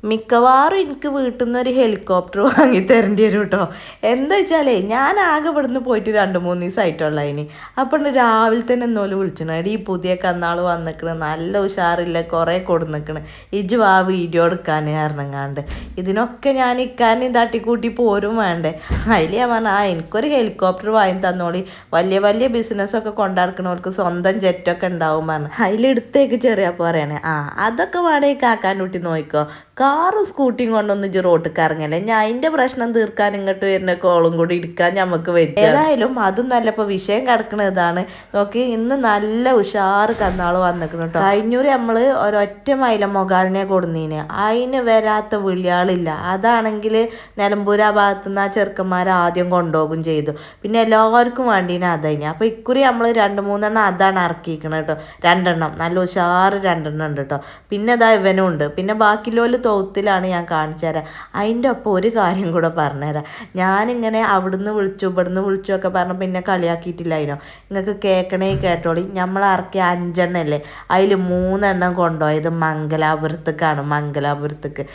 മിക്കവാറും എനിക്ക് വീട്ടിൽ നിന്ന് ഒരു ഹെലികോപ്റ്റർ വാങ്ങി തരേണ്ടി വരും കേട്ടോ. എന്താ വെച്ചാലേ ഞാൻ ആകെ ഇവിടുന്ന് പോയിട്ട് 2-3 ദിവസമായിട്ടുള്ള അതിന്. അപ്പം രാവിലെ തന്നെ എന്നോല് വിളിച്ചിട്ടുണ്ട്, എടീ പുതിയ കന്നാൾ വന്നിക്കണ്, നല്ല ഉഷാറില്ല, കുറേ കൊടുന്നിക്കണ്, ഇജ് ആ വീഡിയോ എടുക്കാൻ ഇറങ്ങാണ്ട്. ഇതിനൊക്കെ ഞാൻ ഇക്കാനും തട്ടിക്കൂട്ടി പോരും വേണ്ടേ. അതിൽ ഞാൻ പറഞ്ഞാൽ എനിക്കൊരു ഹെലികോപ്റ്റർ വാങ്ങി തന്നോളി, വലിയ വലിയ ബിസിനസ്സൊക്കെ കൊണ്ടാടുക്കണവർക്ക് സ്വന്തം ജെറ്റൊക്കെ ഉണ്ടാവും പറഞ്ഞു. അതിലെടുത്തേക്ക് ചെറിയപ്പോൾ പറയണേ, അതൊക്കെ വേണമെങ്കിൽ കാക്കാൻ കുട്ടി നോക്കിക്കോ, കാറും സ്കൂട്ടിയും കൊണ്ടൊന്നും ഇജ്ജ് റോട്ടിൽ ഇറങ്ങല്ലേ, ഞാൻ അതിൻ്റെ പ്രശ്നം തീർക്കാൻ ഇങ്ങോട്ട് വരുന്ന കോളും കൂടി ഇരിക്കാൻ നമുക്ക് പറ്റും. ഏതായാലും അതും നല്ല ഇപ്പോൾ വിഷയം കിടക്കണ ഇതാണ്. നോക്കി ഇന്ന് നല്ല ഉഷാറ് കന്നാൾ വന്നിക്കണം കേട്ടോ. കഴിഞ്ഞൂര് നമ്മൾ ഒരൊറ്റ മൈല മൊകാലിനെ കൊടുന്നീന്, അതിന് വരാത്ത വിളിയാളില്ല. അതാണെങ്കിൽ നിലമ്പൂർ ആ ഭാഗത്തു നിന്ന് ആ ചെറുക്കന്മാർ ആദ്യം കൊണ്ടുപോകും ചെയ്തു. പിന്നെ എല്ലാവർക്കും വേണ്ടീന് അതന്നെ. അപ്പോൾ ഇക്കുറി നമ്മൾ 2-3 അതാണ് ഇറക്കിയിരിക്കണം കേട്ടോ. 2 നല്ല ഉഷാറ് 2 ഉണ്ട് കേട്ടോ. പിന്നെ ഇതാ ഇവനും ഉണ്ട്. പിന്നെ ബാക്കിയുള്ളവർ തോത്തിലാണ് ഞാൻ കാണിച്ചു തരാം. അതിൻ്റെ ഒപ്പം ഒരു കാര്യം കൂടെ പറഞ്ഞുതരാം. ഞാനിങ്ങനെ അവിടുന്ന് വിളിച്ചു ഇവിടുന്ന് വിളിച്ചു ഒക്കെ പറഞ്ഞ് പിന്നെ കളിയാക്കിയിട്ടില്ലായിനോ. നിങ്ങൾക്ക് കേൾക്കണേ കേട്ടോളി. നമ്മൾ ഇറക്കിയ 5 അല്ലേ, അതിൽ 3 കൊണ്ടുപോയത് മംഗലാപുരത്തേക്കാണ്. മംഗലാപുരത്തേക്ക്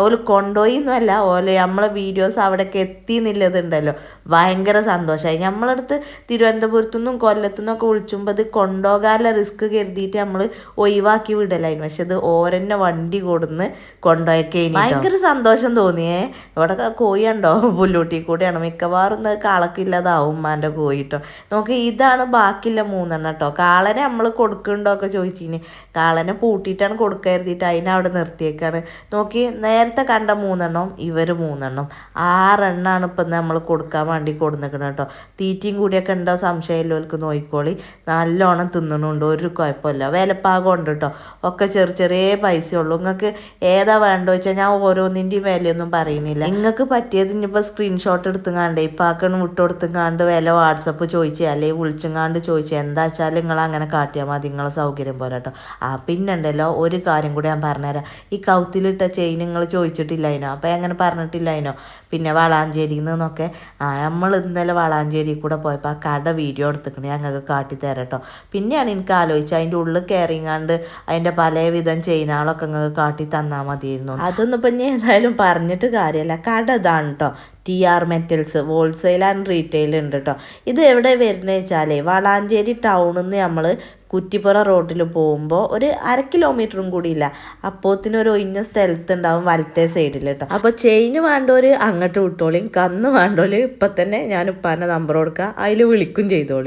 ഓല് കൊണ്ടുപോയി എന്നല്ല, ഓല് നമ്മളെ വീഡിയോസ് അവിടേക്ക് എത്തിയെന്നുള്ളതുണ്ടല്ലോ, ഭയങ്കര സന്തോഷമായി. നമ്മളടുത്ത് തിരുവനന്തപുരത്തുനിന്നും കൊല്ലത്തുനിന്നും ഒക്കെ വിളിച്ചുമ്പോൾ ഇത് കൊണ്ടുപോകാനുള്ള റിസ്ക് കരുതിയിട്ട് നമ്മൾ ഒഴിവാക്കി വിടലായിരുന്നു. പക്ഷെ ഇത് ഓരെന്നെ വണ്ടി കൊടുന്ന് കൊണ്ടുപോയൊക്കെ ഭയങ്കര സന്തോഷം തോന്നിയേ. ഇവിടെ കോഴി ഉണ്ടോ, പുല്ലൂട്ടി കൂടെയാണ് മിക്കവാറും കളക്കില്ലതാവും ഉമ്മാൻ്റെ കോഴിട്ടോ. നോക്കി ഇതാണ് ബാക്കിയുള്ള 3 കേട്ടോ. കാളനെ നമ്മൾ കൊടുക്കുന്നുണ്ടോ ഒക്കെ ചോദിച്ചിന്, കാളനെ പൂട്ടിയിട്ടാണ് കൊടുക്കുക കരുതിയിട്ട് അതിനവിടെ നിർത്തിയേക്കാണ്. നോക്കി നേരത്തെ കണ്ട 3 ഇവർ 3 6 ഇപ്പം നമ്മൾ കൊടുക്കാൻ വേണ്ടി കൊടുന്നിക്കണം കേട്ടോ. തീറ്റയും കൂടിയൊക്കെ ഉണ്ടോ സംശയമില്ലവർക്ക് നോക്കിക്കോളി. നല്ലോണം തിന്നണുണ്ട്, ഒരു കുഴപ്പമില്ല. വിലപ്പാകം ഉണ്ട് കേട്ടോ. ഒക്കെ ചെറിയ പൈസയുള്ളൂ. നിങ്ങൾക്ക് ഏതാ വേണ്ടോ വെച്ചാൽ ഞാൻ ഓരോന്നിൻ്റെയും വിലയൊന്നും പറയുന്നില്ല. നിങ്ങൾക്ക് പറ്റിയത് ഇനിയിപ്പോൾ സ്ക്രീൻഷോട്ട് എടുത്തുങ്ങാണ്ട് ഇപ്പാക്കണം വിട്ട് കൊടുത്തുങ്ങാണ്ട് വില വാട്സപ്പ് ചോദിച്ച് അല്ലെങ്കിൽ വിളിച്ചുങ്ങാണ്ട് ചോദിച്ച് എന്താ വെച്ചാൽ നിങ്ങൾ അങ്ങനെ കാട്ടിയാൽ മതി, നിങ്ങളെ സൗകര്യം പോലെ കേട്ടോ. പിന്നെ ഉണ്ടല്ലോ ഒരു കാര്യം കൂടി ഞാൻ പറഞ്ഞുതരാം. ഈ കൗത്തിലിട്ട ചെയിൻ നിങ്ങൾ ചോദിച്ചിട്ടില്ലായിനോ, അപ്പോൾ അങ്ങനെ പറഞ്ഞിട്ടില്ലായിനോ. പിന്നെ വളാഞ്ചേരിയിൽ നിന്നൊക്കെ നമ്മൾ ഇന്നലെ വളാഞ്ചേരി കൂടെ പോയപ്പോൾ ആ കട വീഡിയോ എടുത്തിക്കണേ ഞങ്ങൾക്ക് കാട്ടിത്തരാം കേട്ടോ. പിന്നെയാണ് എനിക്ക് ആലോചിച്ചത് അതിൻ്റെ ഉള്ളിൽ കയറിങ്ങാണ്ട് അതിൻ്റെ പലവിധം ചെയിനുകളൊക്കെ നിങ്ങൾക്ക് കാട്ടി തന്നാൽ മതിയായിരുന്നു. അതൊന്നും ഇപ്പം ഞാൻ ഏതായാലും പറഞ്ഞിട്ട് കാര്യമല്ല. കട ഇതാണ് കേട്ടോ, TR metals wholesale and retail ഉണ്ട് കേട്ടോ. ഇത് എവിടെ വരുന്നത് വെച്ചാൽ വളാഞ്ചേരി ടൗണിൽ നിന്ന് നമ്മൾ കുറ്റിപ്പുറ റോഡിൽ പോകുമ്പോൾ ഒരു 1/2 കിലോമീറ്ററും കൂടി ഇല്ല, അപ്പോത്തിനൊരു ഒഴിഞ്ഞ സ്ഥലത്തുണ്ടാവും വലത്തെ സൈഡിൽ കേട്ടോ. അപ്പോൾ ചെയിന് വേണ്ടവർ അങ്ങോട്ട് വിട്ടോളിയും, കന്ന് വേണ്ടവർ ഇപ്പം തന്നെ ഞാൻ ഉപ്പാൻ്റെ നമ്പർ കൊടുക്കുക, അതിൽ വിളിക്കും ചെയ്തോളി.